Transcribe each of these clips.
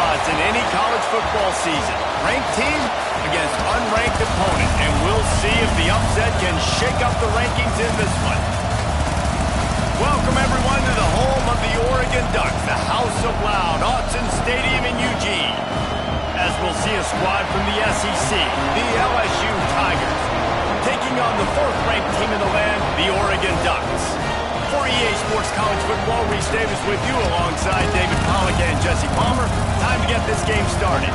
spots in any college football season. Ranked team against unranked opponent, and we'll see if the upset can shake up the rankings in this one. Welcome, everyone, to the home of the Oregon Ducks, the House of Loud, Autzen Stadium in Eugene. As we'll see a squad from the SEC, the LSU Tigers, taking on the fourth-ranked team in the land, the Oregon Ducks. For EA Sports College Football, Reese Davis with you alongside David Pollack and Jesse Palmer. Time to get this game started.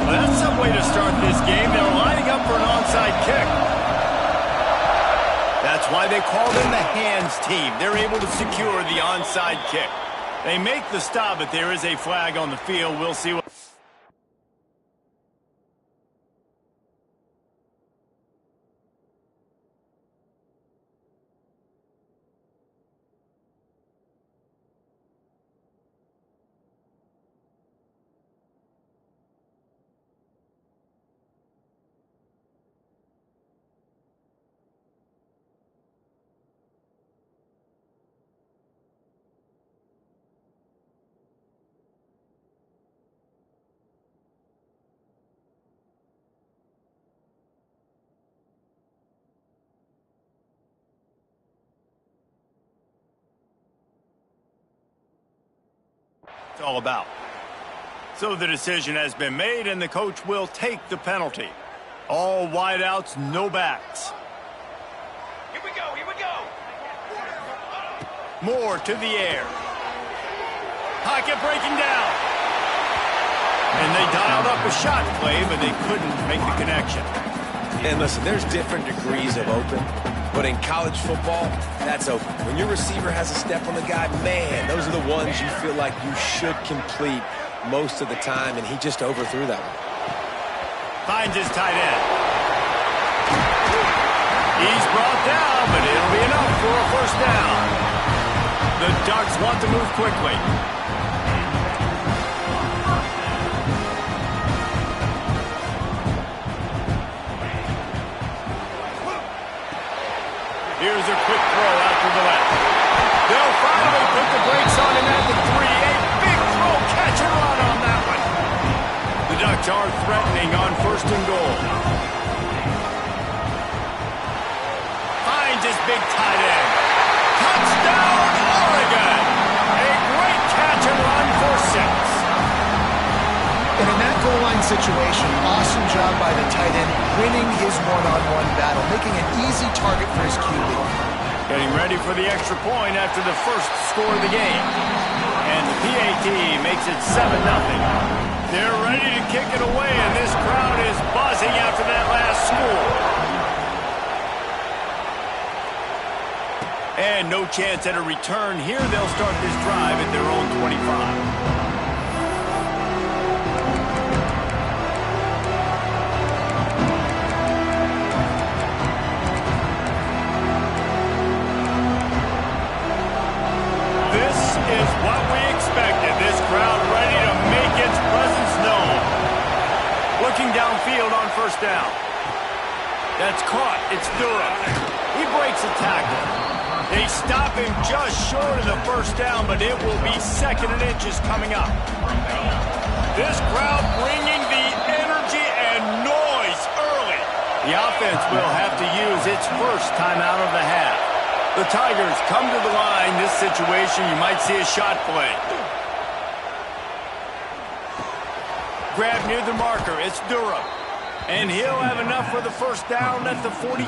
Well, that's some way to start this game. They're lining up for an onside kick. That's why they call them the hands team. They're able to secure the onside kick. They make the stop, but there is a flag on the field. We'll see what... all about. So the decision has been made, and the coach will take the penalty. All wideouts, no backs. Here we go, here we go. Moore to the air. Pocket breaking down. And they dialed up a shot play, but they couldn't make the connection. And listen, there's different degrees of open, but in college football, that's open. When your receiver has a step on the guy, man, those are the ones you feel like you should complete most of the time, and he just overthrew that one. Finds his tight end. He's brought down, but it'll be enough for a first down. The Ducks want to move quickly. Here's a quick throw out to the left. They'll finally put the brakes on him at the 3. A big throw, catch and run on that one. The Ducks are threatening on first and goal. Finds his big tight end. Touchdown, Oregon! A great catch and run for 6. And in that goal line situation, awesome job by the tight end, winning his one-on-one battle, making an easy target for his QB. Getting ready for the extra point after the first score of the game. And the PAT makes it 7-0. They're ready to kick it away, and this crowd is buzzing after that last score. And no chance at a return here. They'll start this drive at their own 25. Downfield on first down. That's caught. It's Durham. He breaks a tackle. They stop him just short of the first down, but it will be 2nd and inches coming up. This crowd bringing the energy and noise early. The offense will have to use its first timeout of the half. The Tigers come to the line. This situation, you might see a shot play. Grab near the marker. It's Durham. And he'll have enough for the first down at the 42.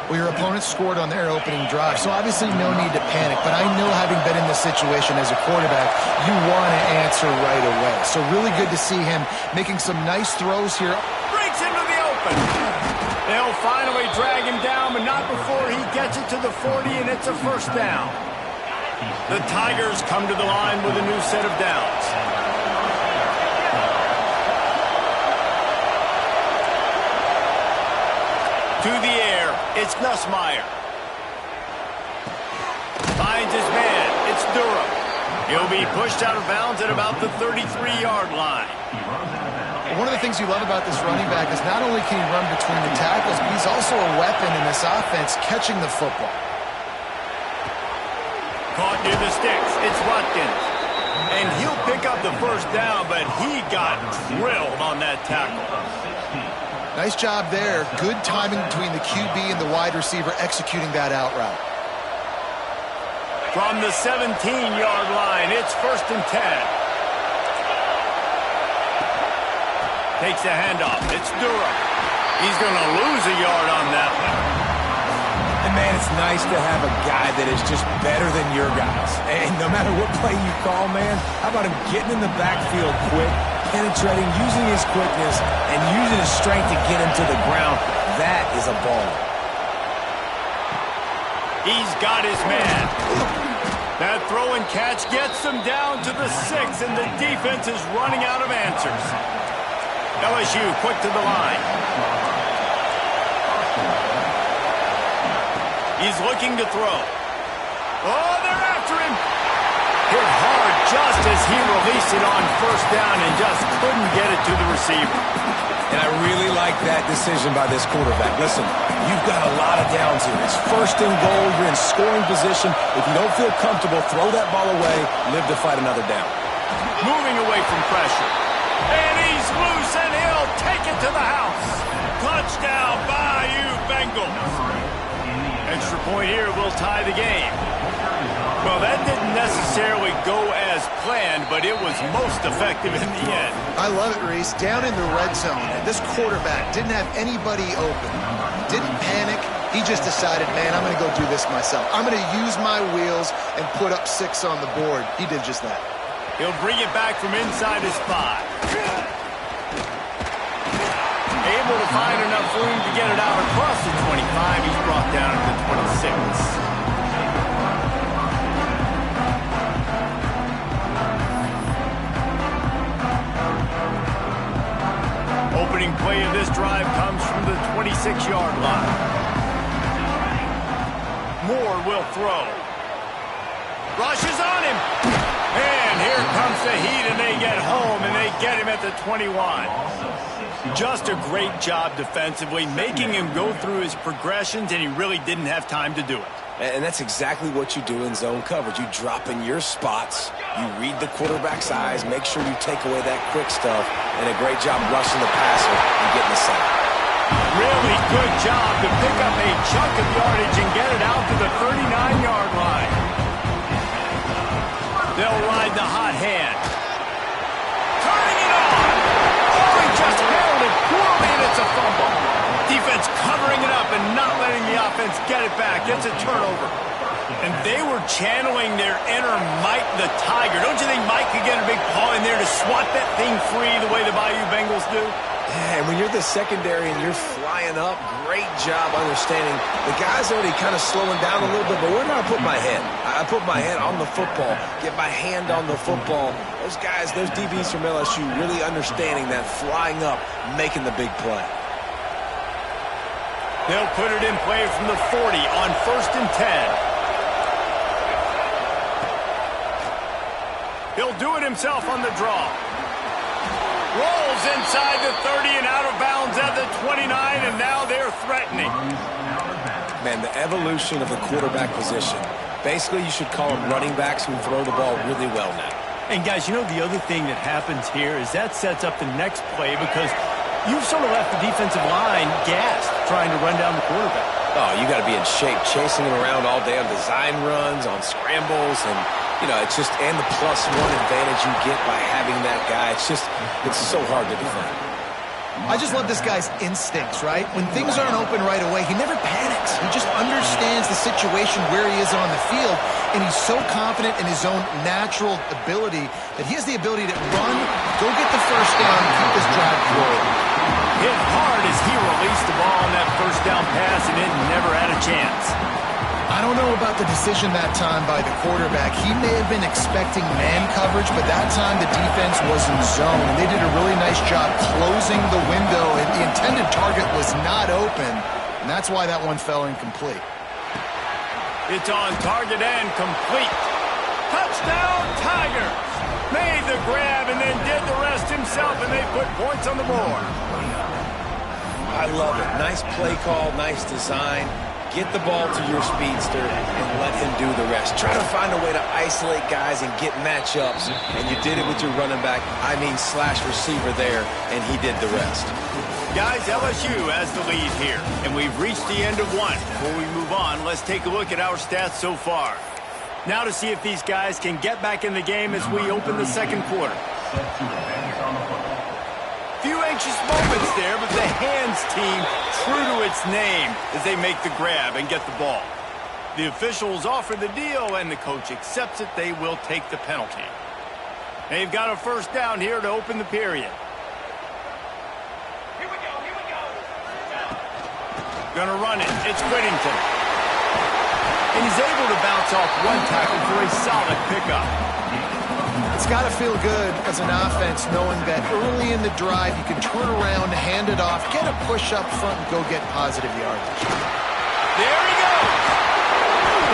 Well, your opponent scored on their opening drive, so obviously no need to panic. But I know, having been in this situation as a quarterback, you want to answer right away. So really good to see him making some nice throws here. Breaks into the open. They'll finally drag him down, but not before he gets it to the 40, and it's a first down. The Tigers come to the line with a new set of downs. To the air, it's Nussmeier. Finds his man, it's Durham. He'll be pushed out of bounds at about the 33-yard line. One of the things you love about this running back is not only can he run between the tackles, but he's also a weapon in this offense catching the football. Caught near the sticks. It's Watkins. And he'll pick up the first down, but he got drilled on that tackle. Nice job there. Good timing between the QB and the wide receiver executing that out route. From the 17-yard line, it's 1st and 10. Takes the handoff. It's Durham. He's going to lose a yard on that one. And, man, it's nice to have a guy that is just better than your guys. And no matter what play you call, man, how about him getting in the backfield quick, penetrating, using his quickness, and using his strength to get him to the ground. That is a ball. He's got his man. That throw and catch gets them down to the 6, and the defense is running out of answers. LSU quick to the line. He's looking to throw. Oh, they're after him. Hit hard just as he released it on 1st down and just couldn't get it to the receiver. And I really like that decision by this quarterback. Listen, you've got a lot of downs here. It's 1st and goal. You're in scoring position. If you don't feel comfortable, throw that ball away. Live to fight another down. Moving away from pressure. And he's loose, and he'll take it to the house. Touchdown, Bayou Bengals. Extra point here will tie the game. Well, that didn't necessarily go as planned, but it was most effective in the end. I love it, Reese. Down in the red zone, this quarterback didn't have anybody open. Didn't panic. He just decided, man, I'm going to go do this myself. I'm going to use my wheels and put up 6 on the board. He did just that. He'll bring it back from inside his 5. Able to find enough room to get it out across the 25. He's brought down to the 26. Opening play of this drive comes from the 26-yard line. Moore will throw. Rushes on him. And here comes the heat, and they get home, and they get him at the 21. Just a great job defensively, making him go through his progressions, and he really didn't have time to do it. And that's exactly what you do in zone coverage. You drop in your spots, you read the quarterback's eyes, make sure you take away that quick stuff, and a great job rushing the passer and getting the sack. Really good job to pick up a chunk of yardage and get it out to the 39-yard line. They'll ride the hot hand. Turning it on! Oh, he just held it poorly, and it's a fumble. Defense covering it up and not letting the offense get it back. It's a turnover. And they were channeling their inner Mike the Tiger. Don't you think Mike could get a big paw in there to swat that thing free the way the Bayou Bengals do? Yeah, and when you're the secondary and you're flying up, great job understanding. The guy's already kind of slowing down a little bit, but where do I put my head? I put my head on the football, get my hand on the football. Those guys, those DBs from LSU really understanding that flying up, making the big play. They'll put it in play from the 40 on 1st and 10. He'll do it himself on the draw. Rolls inside the 30 and out of bounds at the 29, and now they're threatening. Man, the evolution of the quarterback position. Basically, you should call them running backs who throw the ball really well now. And, guys, you know the other thing that happens here is that sets up the next play because you've sort of left the defensive line gassed trying to run down the quarterback. Oh, you got to be in shape, chasing him around all day on design runs, on scrambles, and, you know, it's just, and the +1 advantage you get by having that guy. It's so hard to defend. I just love this guy's instincts, right? When things aren't open right away, he never panics. He just understands the situation where he is on the field, and he's so confident in his own natural ability that he has the ability to run, go get the first down, and keep this drive rolling. Hit hard as he released the ball on that first down pass, and it never had a chance. I don't know about the decision that time by the quarterback. He may have been expecting man coverage, but that time the defense was in zone, and they did a really nice job closing the window, and the intended target was not open, and that's why that one fell incomplete. It's on target and complete. Touchdown, Tigers! Made the grab and then did the rest himself, and they put points on the board. I love it. Nice play call, nice design. Get the ball to your speedster and let him do the rest. Try to find a way to isolate guys and get matchups, and you did it with your running back, slash receiver there, and he did the rest. Guys, LSU has the lead here, and we've reached the end of one. Before we move on, let's take a look at our stats so far. Now to see if these guys can get back in the game as we open the second quarter. Few anxious moments there, but the hands team true to its name as they make the grab and get the ball. The officials offer the deal, and the coach accepts it. They will take the penalty. They've got a first down here to open the period. Here we go. Gonna run it. It's Whittington. And he's able to bounce off one tackle for a solid pickup. It's got to feel good as an offense knowing that early in the drive you can turn around, hand it off, get a push up front, and go get positive yardage. There he goes.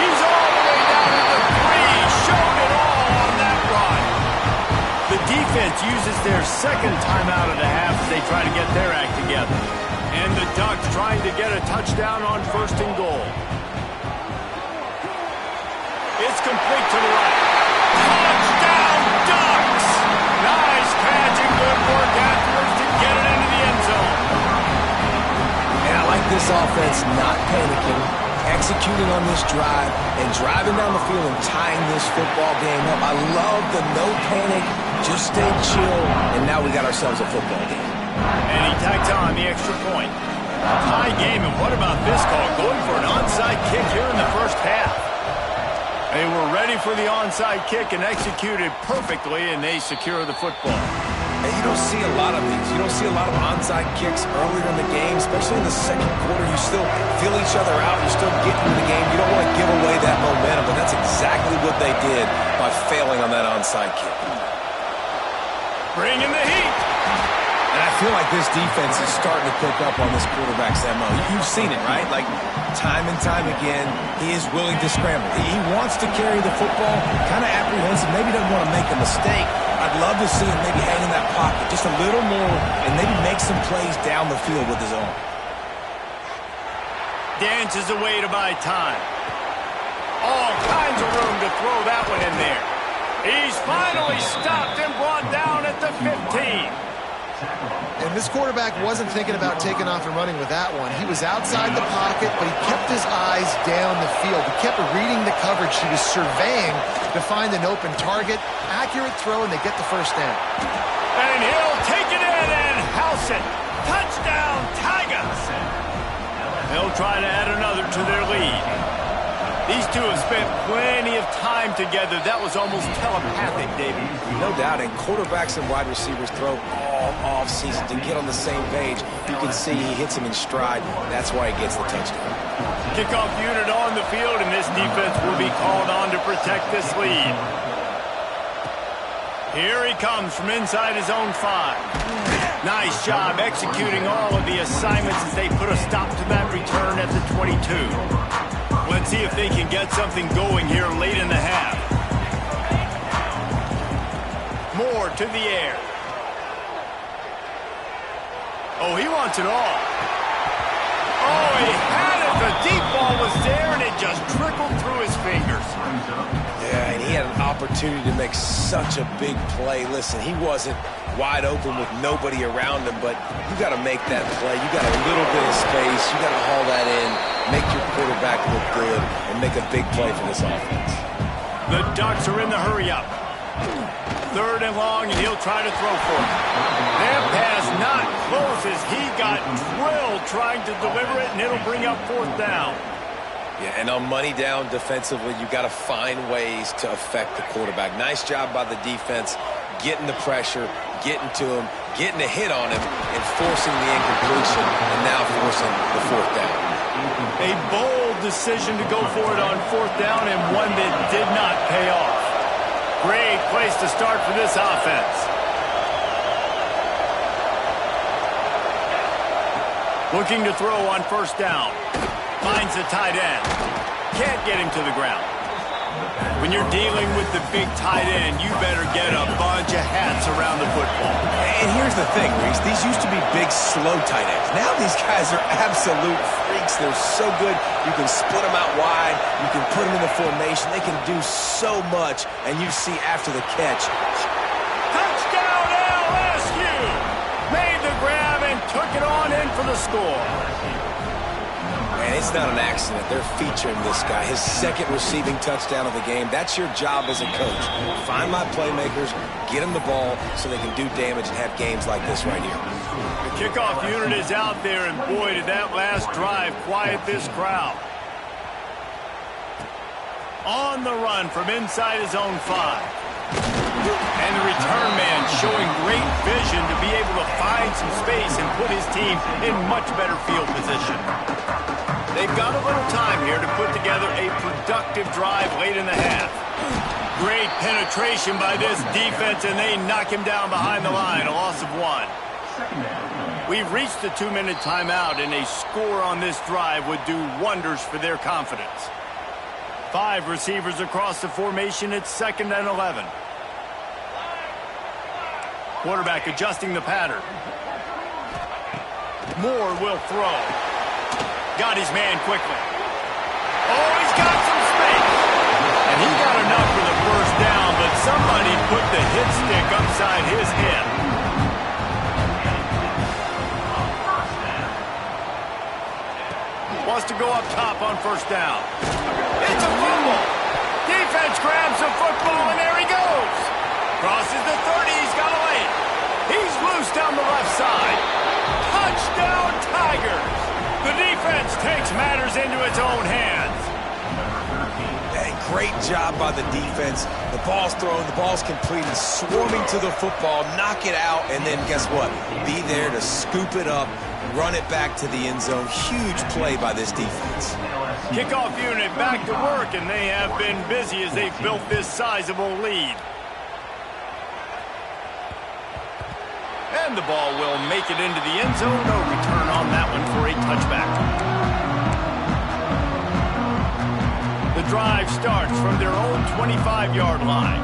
He's all the way down to the 3. Showed it all on that run. The defense uses their second timeout of the half as they try to get their act together. And the Ducks trying to get a touchdown on 1st and goal. It's complete to the right. Touchdown, Ducks! Nice catch and good work afterwards to get it into the end zone. And I like this offense not panicking, executing on this drive, and driving down the field and tying this football game up. I love the no panic, just stay chill, and now we got ourselves a football game. And he tacks on the extra point. Tie game, and what about this call? Going for an onside kick here in the first half. They were ready for the onside kick and executed perfectly, and they secure the football. And you don't see a lot of these. You don't see a lot of onside kicks earlier in the game, especially in the second quarter. You still feel each other out. You're still getting in the game. You don't want to give away that momentum, but that's exactly what they did by failing on that onside kick. Bring in the heat. And I feel like this defense is starting to pick up on this quarterback's MO. You've seen it, right? Like, time and time again, he is willing to scramble. He wants to carry the football, kind of apprehensive, maybe doesn't want to make a mistake. I'd love to see him maybe hang in that pocket just a little more and maybe make some plays down the field with his own. Dances away to buy time. All kinds of room to throw that one in there. He's finally stopped and brought down at the 15. And this quarterback wasn't thinking about taking off and running with that one. He was outside the pocket, but he kept his eyes down the field. He kept reading the coverage. He was surveying to find an open target. Accurate throw, and they get the first down. And he'll take it in and house it. Touchdown, Tigers! They'll try to add another to their lead. These two have spent plenty of time together. That was almost telepathic, David. No doubt, and quarterbacks and wide receivers throw all off-season to get on the same page. You can see he hits him in stride. That's why he gets the touchdown. Kickoff unit on the field, and this defense will be called on to protect this lead. Here he comes from inside his own 5. Nice job executing all of the assignments as they put a stop to that return at the 22. Let's see if they can get something going here late in the half. Moore to the air. Oh, he wants it all. Oh, he had it. The deep ball was there, and it just trickled through his fingers. Yeah, and he had an opportunity to make such a big play. Listen, he wasn't wide open with nobody around him, but you got to make that play. You got a little bit of space. You got to haul that in, make your quarterback look good, and make a big play for this offense. The Ducks are in the hurry-up. 3rd and long, and he'll try to throw for it. That pass not close as he got drilled trying to deliver it, and it'll bring up 4th down. Yeah, and on money down defensively, you got to find ways to affect the quarterback. Nice job by the defense, getting the pressure, getting to him, getting a hit on him, and forcing the incompletion, and now forcing the 4th down. A bold decision to go for it on 4th down, and one that did not pay off. Great place to start for this offense. Looking to throw on 1st down. Finds the tight end. Can't get him to the ground. When you're dealing with the big tight end, you better get a bunch of hats around the football. And here's the thing, Reese. These used to be big, slow tight ends. Now these guys are absolute freaks. They're so good. You can split them out wide. You can put them in the formation. They can do so much. And you see after the catch. Touchdown, LSU! Made the grab and took it on in for the score. And it's not an accident. They're featuring this guy. His second receiving touchdown of the game. That's your job as a coach. Find my playmakers, get them the ball so they can do damage and have games like this right here. The kickoff unit is out there, and boy, did that last drive quiet this crowd. On the run from inside his own 5. And the return man showing great vision to be able to find some space and put his team in much better field position. They've got a little time here to put together a productive drive late in the half. Great penetration by this defense, and they knock him down behind the line, a loss of 1. We've reached the 2-minute timeout, and a score on this drive would do wonders for their confidence. 5 receivers across the formation. It's 2nd and 11. Quarterback adjusting the pattern. Moore will throw. Got his man quickly. Oh, he's got some space. And he got enough for the first down, but somebody put the hit stick upside his head. Wants to go up top on first down. It's a fumble. Defense grabs the football, and there he goes. Crosses the 30. He's got a lane. He's loose down the left side. Touchdown, Tigers. The defense takes matters into its own hands. Hey, great job by the defense. The ball's thrown, the ball's completed, swarming to the football, knock it out, and then guess what? Be there to scoop it up, run it back to the end zone. Huge play by this defense. Kickoff unit back to work, and they have been busy as they've built this sizable lead. And the ball will make it into the end zone. No return on that one for a touchback. The drive starts from their own 25-yard line.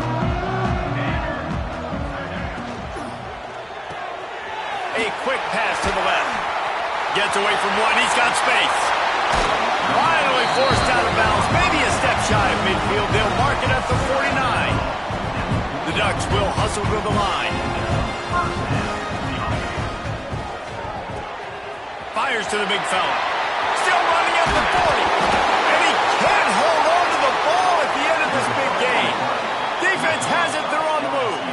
A quick pass to the left. Gets away from one. He's got space. Finally forced out of bounds. Maybe a step shy of midfield. They'll mark it at the 49. The Ducks will hustle to the line. Fires to the big fella. Still running at the 40. And he can't hold on to the ball at the end of this big game. Defense has it. They're on the move.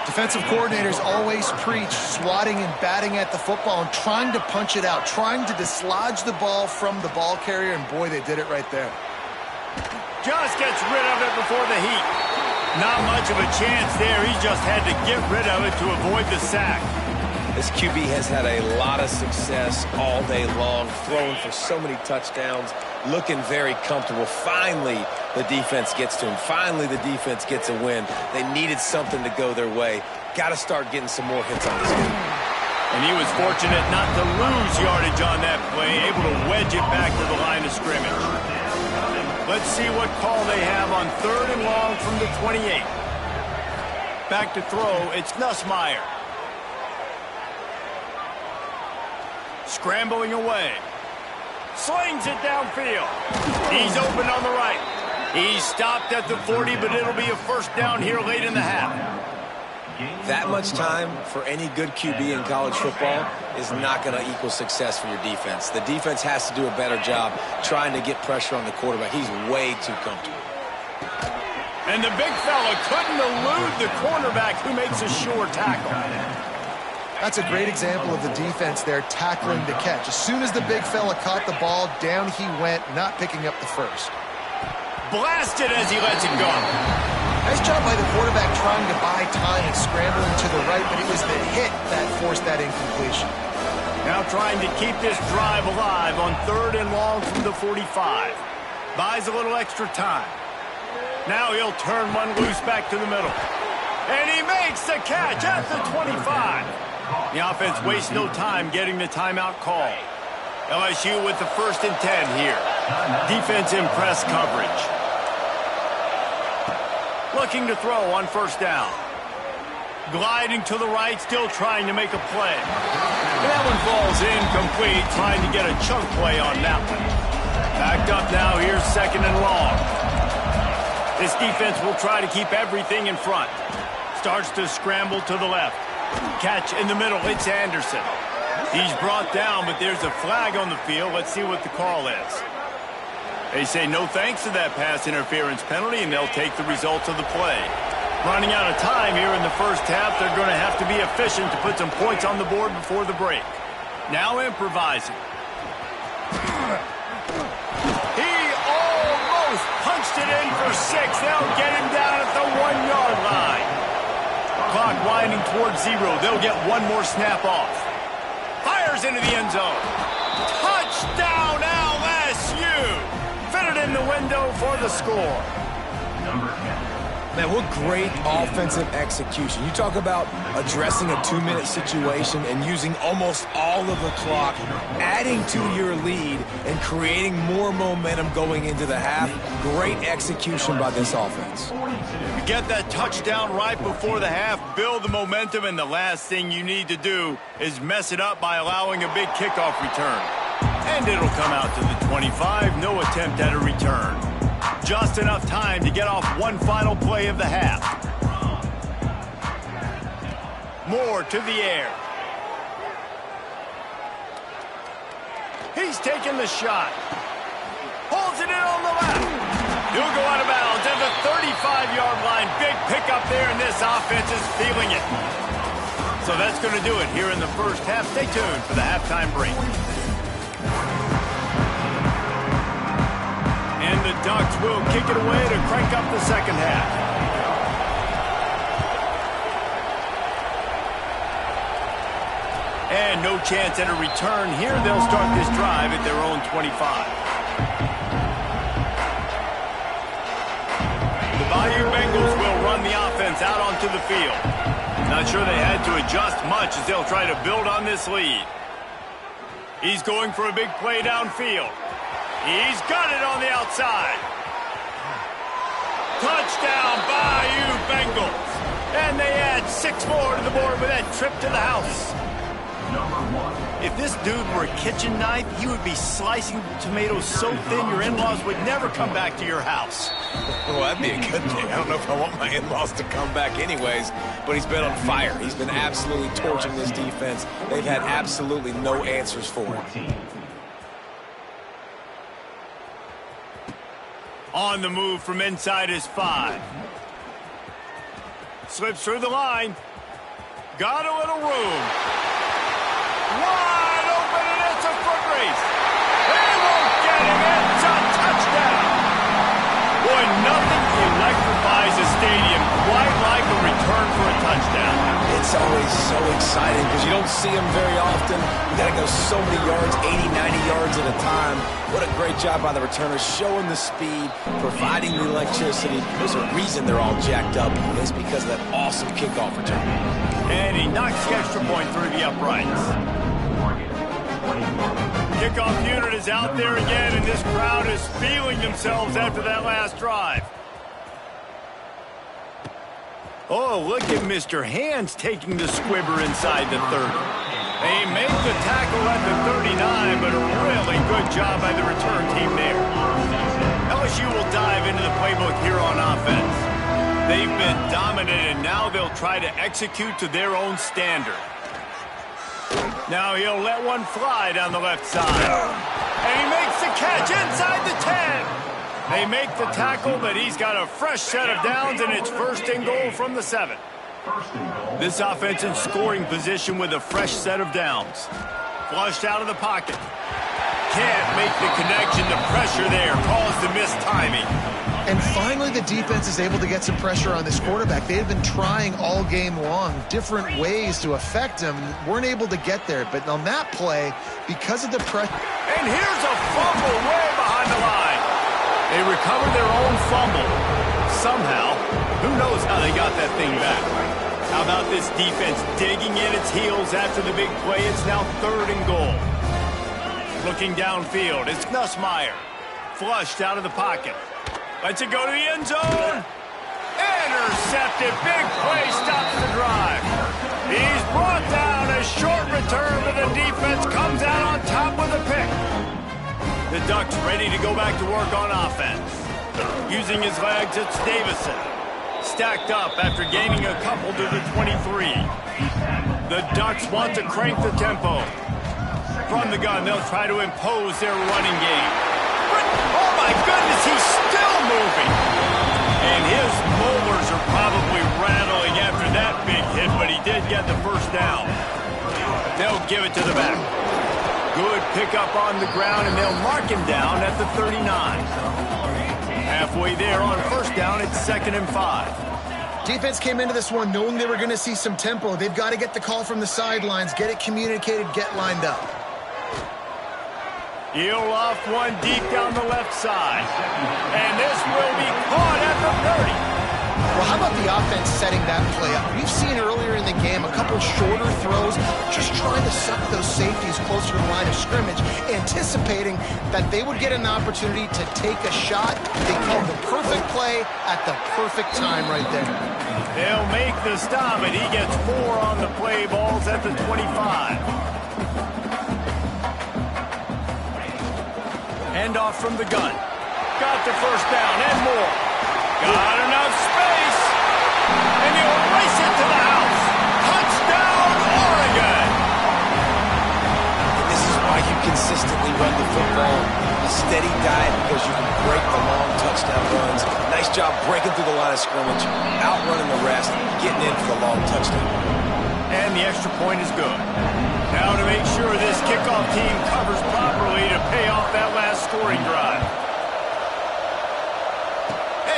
Defensive coordinators always preach swatting and batting at the football and trying to punch it out, trying to dislodge the ball from the ball carrier, and boy, they did it right there. Just gets rid of it before the heat. Not much of a chance there. He just had to get rid of it to avoid the sack. This QB has had a lot of success all day long, throwing for so many touchdowns, looking very comfortable. Finally, the defense gets to him. Finally, the defense gets a win. They needed something to go their way. Got to start getting some more hits on this game. And he was fortunate not to lose yardage on that play, able to wedge it back to the line of scrimmage. Let's see what call they have on 3rd and long from the 28. Back to throw, it's Nussmeier. Scrambling away. Slings it downfield. He's open on the right. He's stopped at the 40, but it'll be a first down here late in the half. That much time for any good QB in college football is not going to equal success for your defense. The defense has to do a better job trying to get pressure on the quarterback. He's way too comfortable. And the big fella couldn't elude the cornerback who makes a sure tackle. That's a great example of the defense there tackling the catch. As soon as the big fella caught the ball, down he went, not picking up the first. Blasted as he lets it go. Nice job by the quarterback trying to buy time and scrambling to the right, but it was the hit that forced that incompletion. Now trying to keep this drive alive on 3rd and long from the 45. Buys a little extra time. Now he'll turn one loose back to the middle. And he makes the catch at the 25. The offense wastes no time getting the timeout call. LSU with the 1st and 10 here. Defense in press coverage. looking to throw on first down. Gliding to the right, still trying to make a play. And that one falls incomplete, trying to get a chunk play on that one. Backed up now, here's second and long. This defense will try to keep everything in front. Starts to scramble to the left. Catch in the middle, it's Anderson. He's brought down, but there's a flag on the field. Let's see what the call is. They say no thanks to that pass interference penalty, and they'll take the results of the play. Running out of time here in the first half, they're going to have to be efficient to put some points on the board before the break. Now improvising. He almost punched it in for 6. They'll get him down at the 1-yard line. Clock winding towards 0. They'll get one more snap off. Fires into the end zone. Touchdown LSU! Fitted in the window for the score. Man, what great offensive execution. You talk about addressing a 2-minute situation and using almost all of the clock, adding to your lead, and creating more momentum going into the half. Great execution by this offense. You get that touchdown right before the half, build the momentum, and the last thing you need to do is mess it up by allowing a big kickoff return. And it'll come out to the 25, no attempt at a return. Just enough time to get off one final play of the half. Moore to the air. He's taking the shot. Pulls it in on the left. He'll go out of bounds at the 35-yard line. Big pickup there, and this offense is feeling it. So that's going to do it here in the first half. Stay tuned for the halftime break. And the Ducks will kick it away to crank up the second half. And no chance at a return here. They'll start this drive at their own 25. The Bayou Bengals will run the offense out onto the field. Not sure they had to adjust much as they'll try to build on this lead. He's going for a big play downfield. He's got it on the outside. Touchdown, Bayou Bengals. And they add 6 more to the board with that trip to the house. If this dude were a kitchen knife, he would be slicing tomatoes so thin your in-laws would never come back to your house. Well, that'd be a good thing. I don't know if I want my in-laws to come back anyways, but he's been on fire. He's been absolutely torching this defense. They've had absolutely no answers for him. On the move from inside his 5. Slips through the line. Got a little room. Wide open, and it's a foot race. They won't get him. It's a touchdown. Boy, nothing electrifies a stadium quite like a return for a touchdown. It's always so exciting because you don't see them very often. You got to go so many yards, 80, 90 yards at a time. What a great job by the returners, showing the speed, providing the electricity. There's a reason they're all jacked up. It's because of that awesome kickoff return. And he knocks the extra point through the uprights. Kickoff unit is out there again, and this crowd is feeling themselves after that last drive. Oh, look at Mr. Hands taking the squibber inside the 30. They make the tackle at the 39, but a really good job by the return team there. LSU will dive into the playbook here on offense. They've been dominant, and now they'll try to execute to their own standard. Now he'll let one fly down the left side. And he makes the catch inside the 10. They make the tackle, but he's got a fresh set of downs, and it's 1st and goal from the 7. This offense in scoring position with a fresh set of downs. Flushed out of the pocket. Can't make the connection. The pressure there caused the mistiming. And finally, the defense is able to get some pressure on this quarterback. They have been trying all game long different ways to affect him. Weren't able to get there. But on that play, because of the pressure... And here's a fumble way behind the line. They recovered their own fumble. Somehow, who knows how they got that thing back. How about this defense digging in its heels after the big play? It's now 3rd and goal. Looking downfield, it's Nussmeier. Flushed out of the pocket. Lets it go to the end zone. And Intercepted. Big play stops the drive. He's brought down. A short return, but the defense comes out on top with a pick. The Ducks ready to go back to work on offense. Using his legs, it's Davison. Stacked up after gaining a couple to the 23. The Ducks want to crank the tempo. From the gun, they'll try to impose their running game. But, oh my goodness, he's still moving. And his molars are probably rattling after that big hit, but he did get the first down. They'll give it to the back. Good pickup on the ground, and they'll mark him down at the 39. Halfway there on first down, it's 2nd and 5. Defense came into this one knowing they were going to see some tempo. They've got to get the call from the sidelines, get it communicated, get lined up. He'll off one deep down the left side. And this will be caught at the 30. Well, how about the offense setting that play up? We've seen earlier in the game a couple shorter throws, just trying to suck those safeties closer to the line of scrimmage, anticipating that they would get an opportunity to take a shot. They called the perfect play at the perfect time right there. They'll make the stop, and he gets 4 on the play balls at the 25. Handoff from the gun. Got the first down and more. Got enough space. And he'll race it to the house. Touchdown, Oregon. And this is why you consistently run the football. A steady diet because you can break the long touchdown runs. Nice job breaking through the line of scrimmage, outrunning the rest, getting in for the long touchdown. And the extra point is good. Now to make sure this kickoff team covers properly to pay off that last scoring drive.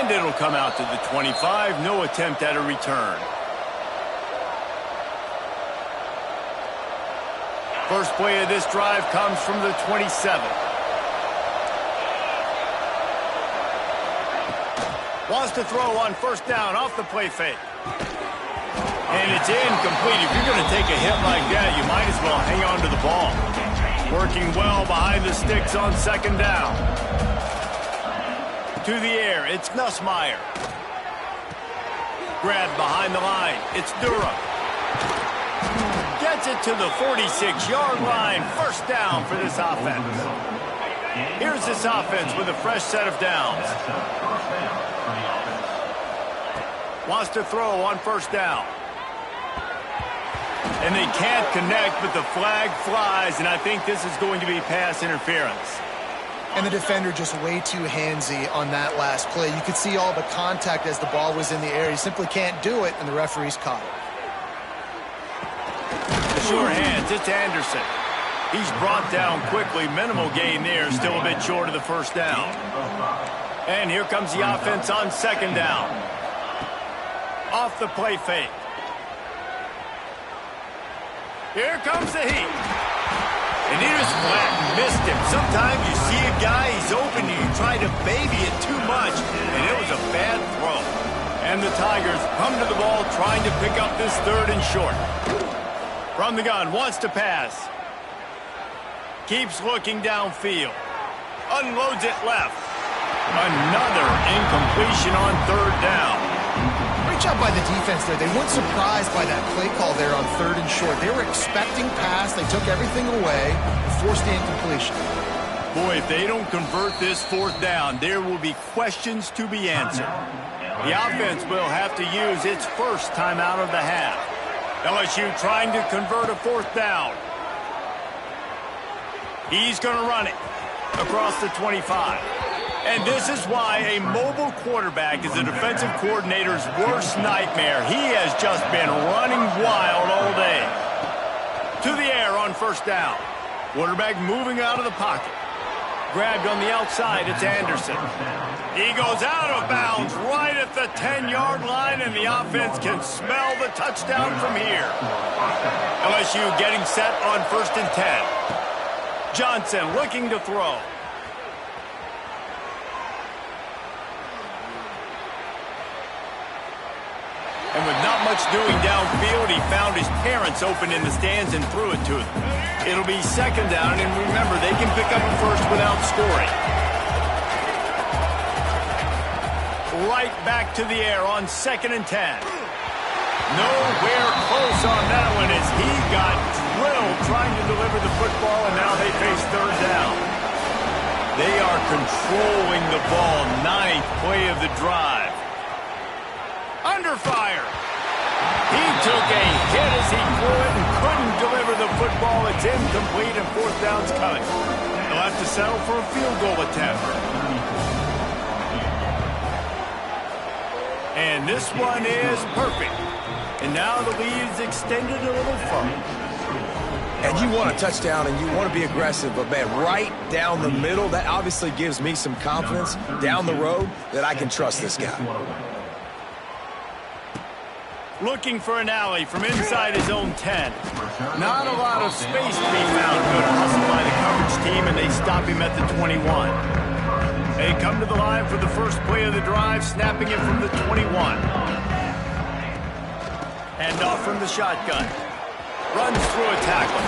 And it'll come out to the 25. No attempt at a return. First play of this drive comes from the 27. Wants to throw on first down off the play fake. And it's incomplete. If you're going to take a hit like that, you might as well hang on to the ball. Working well behind the sticks on second down. To the air, it's Nussmeier. Grabbed behind the line, it's Durham. Gets it to the 46-yard line. First down for this offense. Here's this offense with a fresh set of downs. Wants to throw on first down. And they can't connect, but the flag flies, and I think this is going to be pass interference. And the defender just way too handsy on that last play. You could see all the contact as the ball was in the air. He simply can't do it, and the referee's caught it. The sure hands, it's Anderson. He's brought down quickly. Minimal gain there, still a bit short of the first down. And here comes the offense on second down. Off the play fake. Here comes the heat. And he just flat missed him. Sometimes you see a guy, he's open, and you try to baby it too much, and it was a bad throw. And the Tigers come to the ball trying to pick up this third and short. From the gun, wants to pass. Keeps looking downfield. Unloads it left. Another incompletion on third down. Great job by the defense there. They weren't surprised by that play call there on third and short. They were expecting pass. They took everything away and forced the incompletion. Boy, if they don't convert this fourth down, there will be questions to be answered. The offense will have to use its first timeout of the half. LSU trying to convert a fourth down. He's going to run it across the 25. And this is why a mobile quarterback is a defensive coordinator's worst nightmare. He has just been running wild all day. To the air on first down. Quarterback moving out of the pocket. Grabbed on the outside, it's Anderson. He goes out of bounds right at the 10-yard line, and the offense can smell the touchdown from here. LSU getting set on first and 10. Johnson looking to throw. And with not much doing downfield, he found his parents open in the stands and threw it to them. It'll be second down, and remember, they can pick up a first without scoring. right back to the air on 2nd and 10. Nowhere close on that one as he got drilled trying to deliver the football, and now they face 3rd down. They are controlling the ball. 9th play of the drive. Under fire. He took a hit as he threw it and couldn't deliver the football. It's incomplete and 4th down's coming. They'll have to settle for a field goal attempt. And this one is perfect. And now the lead is extended a little further. And you want a touchdown and you want to be aggressive, but man, right down the middle, that obviously gives me some confidence down the road that I can trust this guy. Looking for an alley from inside his own 10. Not a lot of space to be found. Good hustle by the coverage team, and they stop him at the 21. They come to the line for the first play of the drive, snapping it from the 21. And off from the shotgun. Runs through a tackle.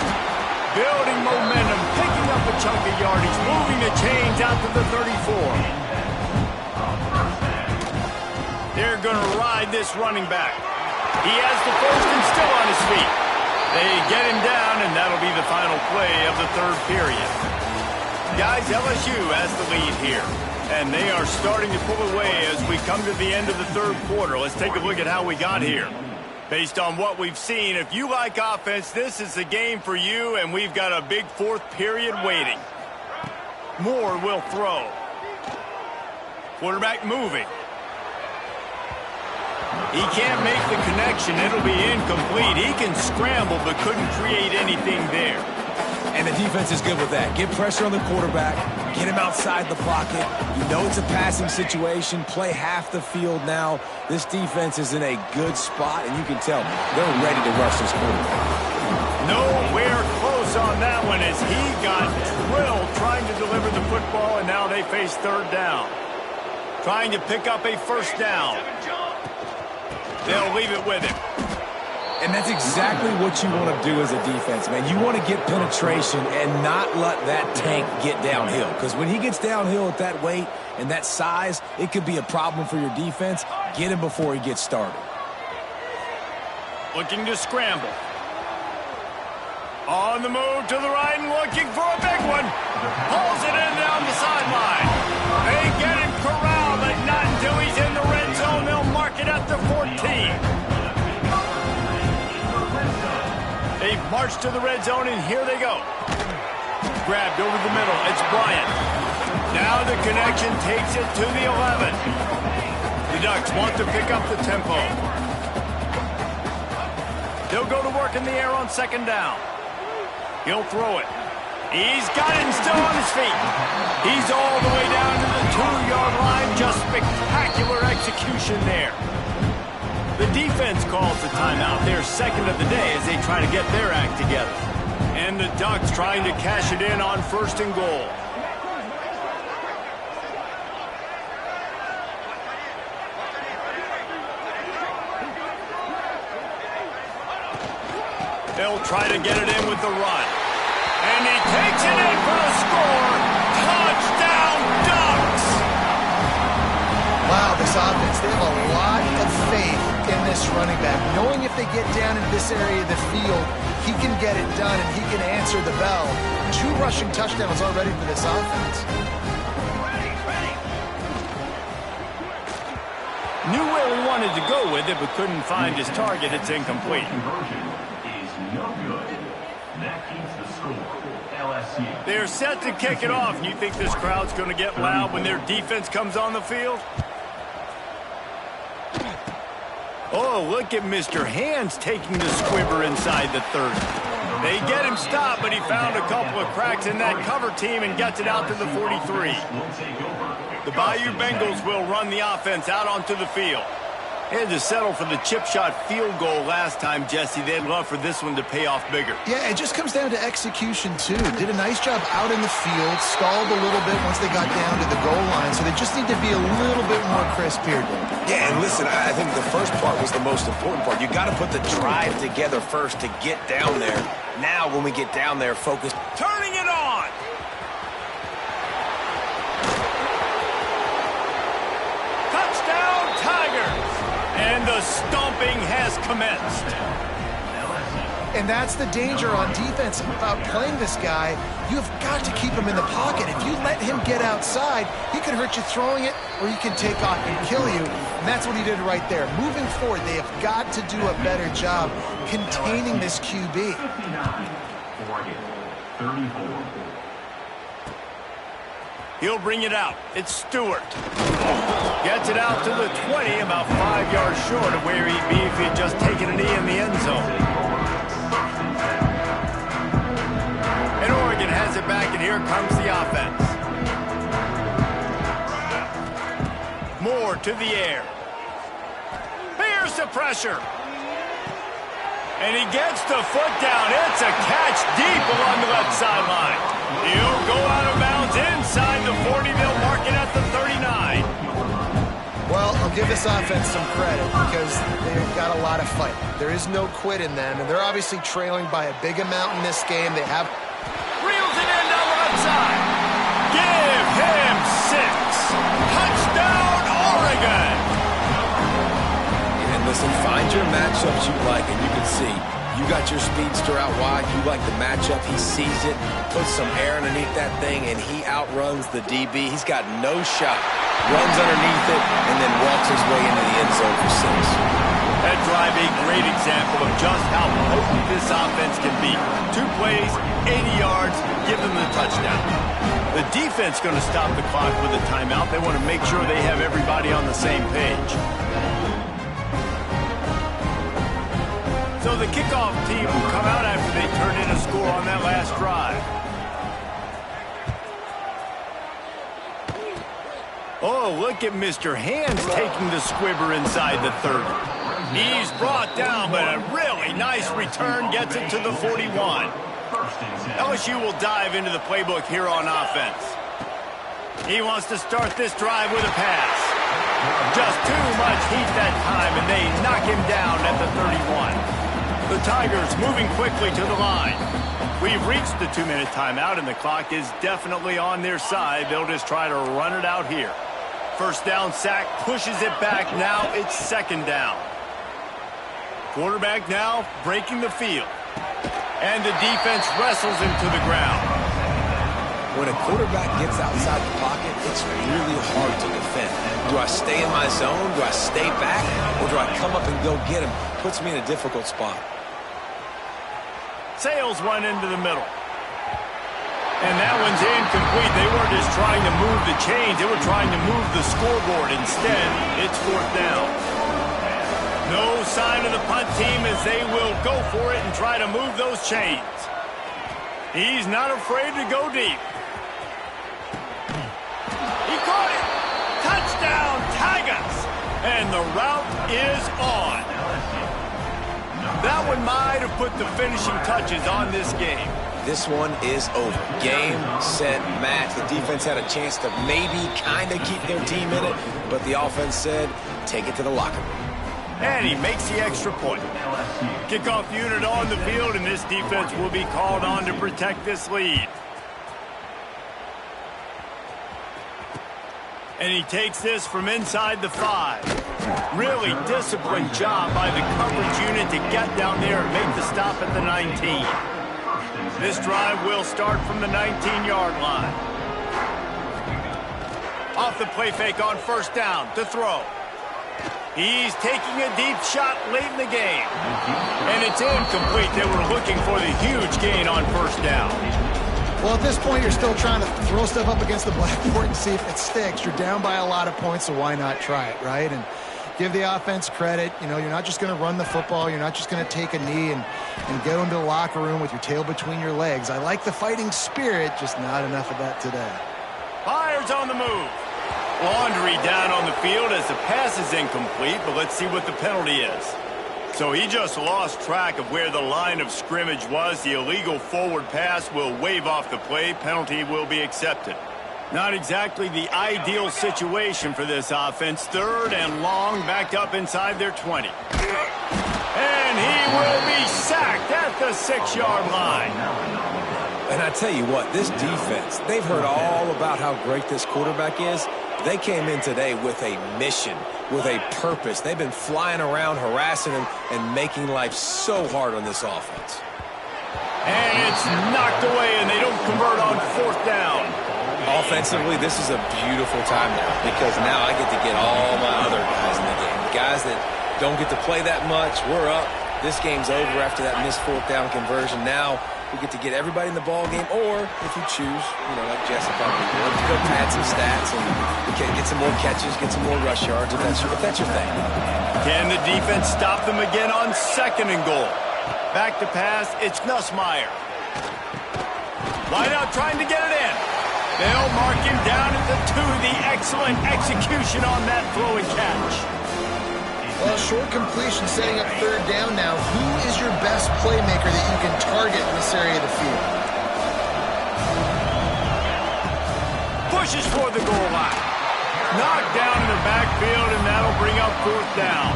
Building momentum, picking up a chunk of yardage, moving the chains out to the 34. They're going to ride this running back. He has the first and still on his feet. They get him down, and that'll be the final play of the 3rd period. Guys, LSU has the lead here, and they are starting to pull away as we come to the end of the 3rd quarter. Let's take a look at how we got here. Based on what we've seen, if you like offense, this is the game for you, and we've got a big 4th period waiting. Moore will throw. Quarterback moving. He can't make the connection. It'll be incomplete. He can scramble, but couldn't create anything there. And the defense is good with that. Get pressure on the quarterback. Get him outside the pocket. You know it's a passing situation. Play half the field now. This defense is in a good spot, and you can tell they're ready to rush this quarterback. Nowhere close on that one as he got drilled trying to deliver the football, and now they face 3rd down. Trying to pick up a 1st down. They'll leave it with him. And that's exactly what you want to do as a defense, man. You want to get penetration and not let that tank get downhill. Because when he gets downhill at that weight and that size, it could be a problem for your defense. Get him before he gets started. Looking to scramble. On the move to the right and looking for a big one. Pulls it in down the sideline. They get him corralled, but not until he's in the red zone. They'll mark it at the 14. They've marched to the red zone, and here they go. Grabbed over the middle. It's Bryant. Now the connection takes it to the 11. The Ducks want to pick up the tempo. They'll go to work in the air on 2nd down. He'll throw it. He's got it and still on his feet. He's all the way down to the 2-yard line. Just spectacular execution there. The defense calls the timeout. They're 2nd of the day as they try to get their act together. And the Ducks trying to cash it in on 1st and goal. They'll try to get it in with the run. And he takes it in for the score. Touchdown, Ducks! Wow, this offense, they have a lot of faith in this running back. Knowing if they get down in this area of the field, he can get it done and he can answer the bell. 2 rushing touchdowns already for this offense. Knew where he wanted to go with it, but couldn't find his target. It's incomplete. They're set to kick it off. You think this crowd's going to get loud when their defense comes on the field? Oh, look at Mr. Hands taking the squibber inside the 30. They get him stopped, but he found a couple of cracks in that cover team and gets it out to the 43. The Bayou Bengals will run the offense out onto the field. They had to settle for the chip shot field goal last time, Jesse. They'd love for this one to pay off bigger. Yeah, it just comes down to execution, too. Did a nice job out in the field, stalled a little bit once they got down to the goal line, so they just need to be a little bit more crisp here. Yeah, and listen, I think the first part was the most important part. You got to put the drive together first to get down there. Now, when we get down there, focus. Turning it on! Touchdown! And the stomping has commenced. And that's the danger on defense about playing this guy. You've got to keep him in the pocket. If you let him get outside, he can hurt you throwing it, or he can take off and kill you. And that's what he did right there. Moving forward, they have got to do a better job containing this QB. 34. He'll bring it out. It's Stewart. Gets it out to the 20, about 5 yards short of where he'd be if he had just taken a knee in the end zone. And Oregon has it back, and here comes the offense. Moore to the air. Here's the pressure. And he gets the foot down. It's a catch deep along the left sideline. He'll go out of bounds inside the 40. They'll mark it at the 39. Well, I'll give this offense some credit because they've got a lot of fight. There is no quit in them, and they're obviously trailing by a big amount in this game. They have... Reels it in down the left side. Give him 6. Touchdown, Oregon. And listen, find your matchups you like, and you can see you got your speedster out wide. You like the matchup. He sees it, puts some air underneath that thing, and he outruns the DB. He's got no shot. Runs underneath it, and then walks his way into the end zone for 6. That drive, a great example of just how potent this offense can be. 2 plays, 80 yards, give them the touchdown. The defense going to stop the clock with a timeout. They want to make sure they have everybody on the same page. So the kickoff team will come out after they turn in a score on that last drive. Oh, look at Mr. Hands taking the squibber inside the 30. He's brought down, but a really nice return gets it to the 41. LSU will dive into the playbook here on offense. He wants to start this drive with a pass. Just too much heat that time, and they knock him down at the 31. The Tigers moving quickly to the line. We've reached the 2-minute timeout, and the clock is definitely on their side. They'll just try to run it out here. First down sack, pushes it back. Now it's second down. Quarterback now breaking the field. And the defense wrestles him to the ground. When a quarterback gets outside the pocket, it's really hard to defend. Do I stay in my zone? Do I stay back? Or do I come up and go get him? Puts me in a difficult spot. Sales run into the middle. And that one's incomplete. They weren't just trying to move the chains. They were trying to move the scoreboard. Instead, it's fourth down. No sign of the punt team as they will go for it and try to move those chains. He's not afraid to go deep. He caught it. Touchdown, Tigers. And the route is on. That one might have put the finishing touches on this game. This one is over. Game, set, match. The defense had a chance to maybe kind of keep their team in it, but the offense said, take it to the locker room. And he makes the extra point. Kickoff unit on the field, and this defense will be called on to protect this lead. And he takes this from inside the 5. Really disciplined job by the coverage unit to get down there and make the stop at the 19. This drive will start from the 19-yard line. Off the play fake on first down to throw. He's taking a deep shot late in the game. And it's incomplete. They were looking for the huge gain on first down. Well, at this point, you're still trying to throw stuff up against the blackboard and see if it sticks. You're down by a lot of points, so why not try it, right? And give the offense credit. You know, you're not just going to run the football. You're not just going to take a knee and go into the locker room with your tail between your legs. I like the fighting spirit, just not enough of that today. Fires on the move. Laundry down on the field as the pass is incomplete, but let's see what the penalty is. So he just lost track of where the line of scrimmage was. The illegal forward pass will wave off the play. Penalty will be accepted. Not exactly the ideal situation for this offense. Third and long, backed up inside their 20. And he will be sacked at the 6-yard line. And I tell you what, this defense, they've heard all about how great this quarterback is. They came in today with a mission, with a purpose. They've been flying around, harassing them, and making life so hard on this offense. And it's knocked away, and they don't convert on 4th down. Offensively, this is a beautiful time now because now I get to get all my other guys in the game. Guys that don't get to play that much, we're up. This game's over after that missed 4th down conversion. Now we get to get everybody in the ball game, or if you choose, like Jesse probably would, to go pad some stats and get some more catches, get some more rush yards if that's your thing. Can the defense stop them again on 2nd and goal? Back to pass, it's Nussmeier. Wide out trying to get it in. They'll mark him down at the 2. The excellent execution on that throw and catch. Well, short completion setting up 3rd down now. Who is your best playmaker that you can target in this area of the field? Pushes for the goal line. Knocked down in the backfield, and that'll bring up 4th down.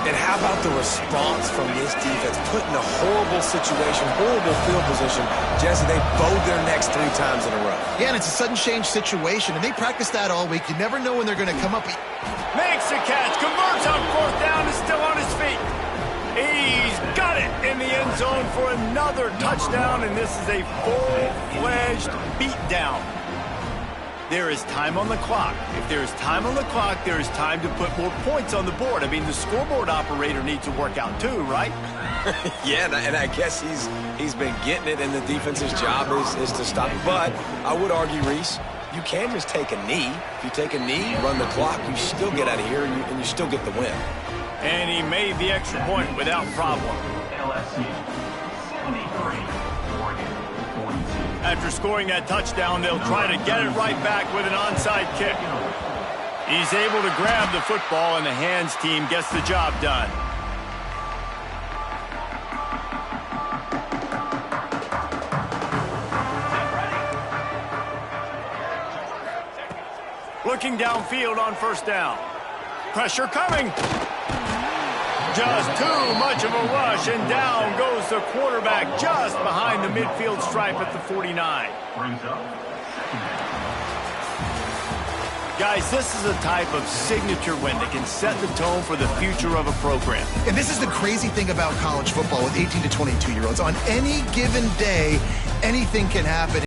And how about the response from this defense? Put in a horrible situation, horrible field position. Jesse, they bowed their necks 3 times in a row. Yeah, and it's a sudden change situation, and they practice that all week. You never know when they're going to come up. Makes the catch, converts on 4th down, is still on his feet. He's got it in the end zone for another touchdown, and this is a full-fledged beatdown. There is time on the clock. If there is time on the clock, there is time to put more points on the board. I mean, the scoreboard operator needs to work out too, right? Yeah, and I guess he's been getting it, and the defense's job is to stop. But I would argue, Reese, you can just take a knee. If you take a knee, run the clock, you still get out of here, and you still get the win. And he made the extra point without problem. After scoring that touchdown, they'll try to get it right back with an onside kick. He's able to grab the football, and the hands team gets the job done. Looking downfield on 1st down. Pressure coming. Just too much of a rush, and down goes the quarterback just behind the midfield stripe at the 49. Guys, this is a type of signature win that can set the tone for the future of a program. And this is the crazy thing about college football with 18 to 22-year-olds. On any given day, anything can happen.